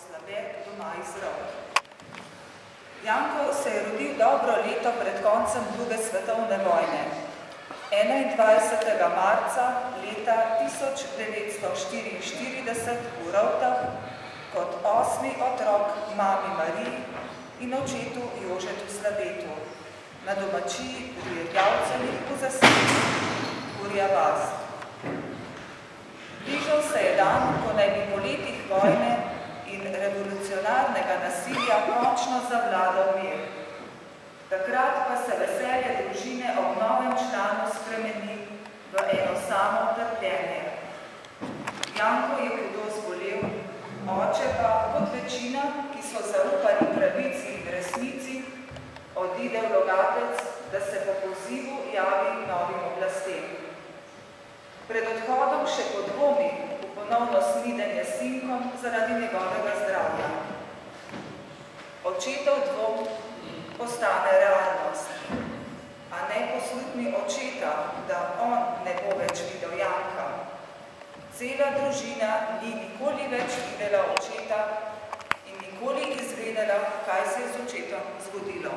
Slabe doma iz Rok. Janko se je rodil dobro leto pred koncem druge svetovne vojne. 21. marca leta 1944 v Rovtah kot 8. otrok mami Mariji in očetu Jožetu Slabetu na domačiji pri Erjavcenih v zaselbi Kurja vas. Bližal se je dan, ko naj bi po letih vojne in revolucionarnega nasilja končno zavladal mir. Takrat pa se veselje družine ob novem članu spremeni v eno samo trpljenje. Janko je hudo zbolel, oče pa, kot večina, ki so zaupali pravici in resnici, odide v Rogatec, da se po pozivu javi novim oblastem. Pred odhodom še podvomi v ponovno snidenje s sinkom zaradi njegovega zdravja. Očetov dvom postane realnost, a ne poslušni očeta, da on ne bo več videl Janka. Cela družina ni nikoli več videla očeta in nikoli izvedela, kaj se je z očetom zgodilo.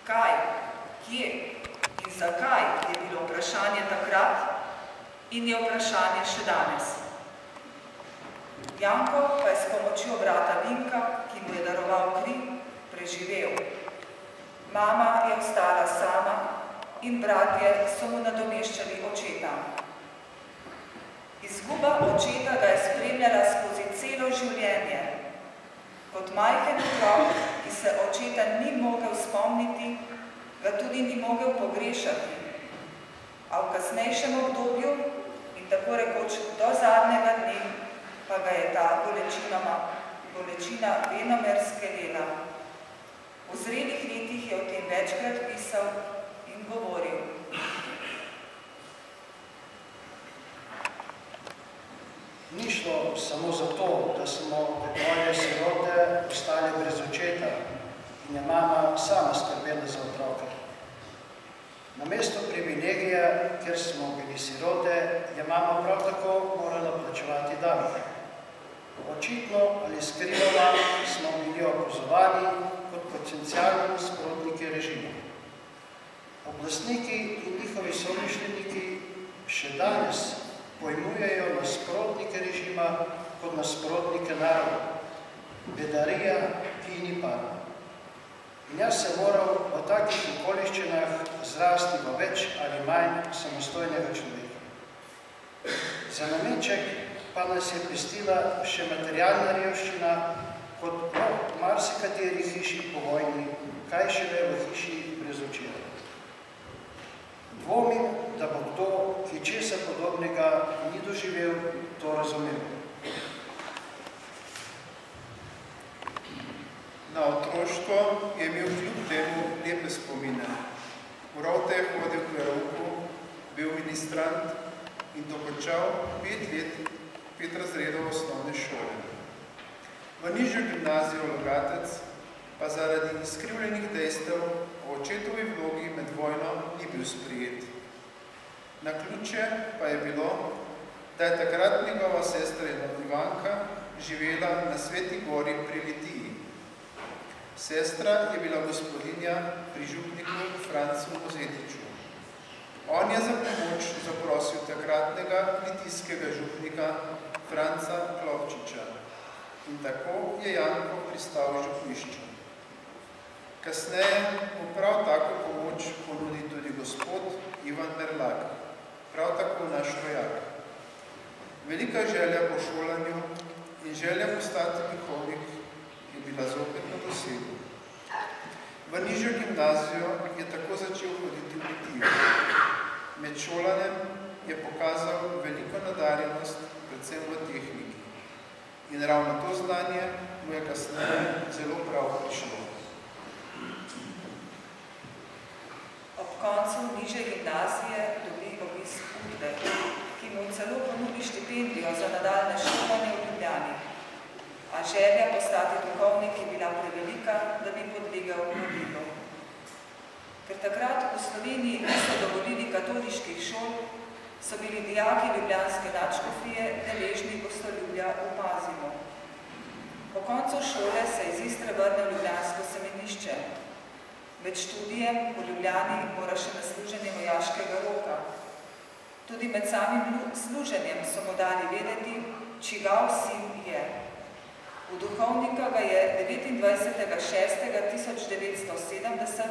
Kaj, kje in zakaj je bilo vprašanje takrat in je vprašanje še danes. Janko pa je s pomočjo brata Vinka, ki mu je daroval kri, preživel. Mama je ostala sama in bratje so mu nadomeščali očeta. Izguba očeta ga je spremljala skozi celo življenje. Kot majhen otrok, ki se očeta ni mogel spomniti, ga tudi ni mogel pogrešati. A v kasnejšem obdobju in tako rekoč do zadnjega dne pa ga je ta bolečina venomer skelela. V zrelih letih je o tem večkrat pisal in govoril. Ni šlo samo zato, da smo dvoje sirote ostali brez očeta in je mama sama skrbela za otroke. Namesto privilegija, ker smo bili sirote, je mama prav tako morala plačevati davke. Očitno ali skrivano smo bili opazovani kot potencialni nasprotniki režima. Oblastniki in njihovi somišljeniki še danes pojmujejo nasprotnike režima kot nasprotnike naroda, bedarija, ki ni pada. In jaz sem moral v takih okoliščinah zrasti v več ali manj samostojnega človeka. Za nameček pa nas je pestila še materialna revščina, kot v marsikateri hiši po vojni, kaj šele v hiši brez očeta. Dvomim, da bo kdo, ki česa podobnega ni doživel, to razumel. Na otroštvo je imel kljub temu lepe spomine. V Rovte je hodil k verouku, bil ministrant in dokončal 5 let 5 razredov osnovne šole. V nižjo gimnazijo Logatec pa zaradi izkrivljenih dejstev o očetovi vlogi med vojno ni bil sprijet. Naključje pa je bilo, da je takrat njegova sestra Ivanka živela na Sveti gori pri Litiji. Sestra je bila gospodinja pri župniku Francu Mozetiču. On je za pomoč zaprosil takratnega litijskega župnika Franca Klovčiča in tako je Janko pristal v župnišču. Kasneje mu prav tako pomoč ponudi tudi gospod Ivan Merlak, prav tako naš rojak. Velika želja po šolanju in želja postati duhovnik je bila zopet na dosegu. V nižjo gimnazijo je tako začel hoditi v Litijo. Med šolanjem je pokazal veliko nadarjenost, predvsem v tehniki. In ravno to znanje mu je kasneje zelo prav prišlo. Ob koncu nižje gimnazije dobi obisk Udbe, ki mu celo ponudi štipendijo za nadaljne šolanje v Ljubljani. A želja postati duhovnik je bila prevelika, da bi podlegel vabilu. Ker takrat v Sloveniji niso dovolili katoliških šol, so bili dijaki ljubljanske nadškofije deležni gostoljubja v Pazimu. koncu šole se iz Istre vrne v ljubljansko semenišče. Med študijem v Ljubljani mora še na služenje vojaškega roka. Tudi med samim služenjem so mu dali vedeti, čigav sin je. V duhovnika ga je 29.6.1970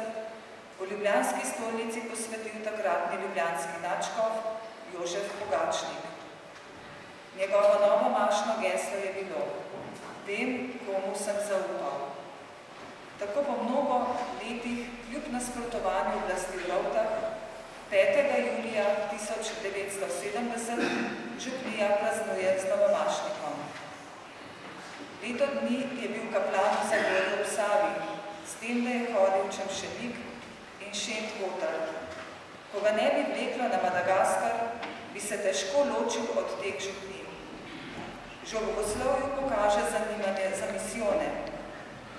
v ljubljanski stolnici posvetil takratni ljubljanski nadškof Jožef Pogačnik. Njegovo novomašno geslo je bilo: vem, komu sem zaupal. Tako po mnogo letih, kljub nasprotovanju oblasti v Rovtah, 5. julija 1970 župnija praznuje z novomašnikom. Leto dni je bil kaplan v Zagorju ob Savi, s tem, da je hodil Čemšenik in Šentkotar. Ko ga ne bi vleklo na Madagaskar, bi se težko ločil od teh župnin. Že v bogoslovju pokaže zanimanje za misijone.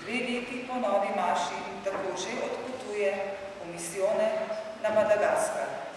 2 leti po novi maši tako že odpotuje v misijone na Madagaskar.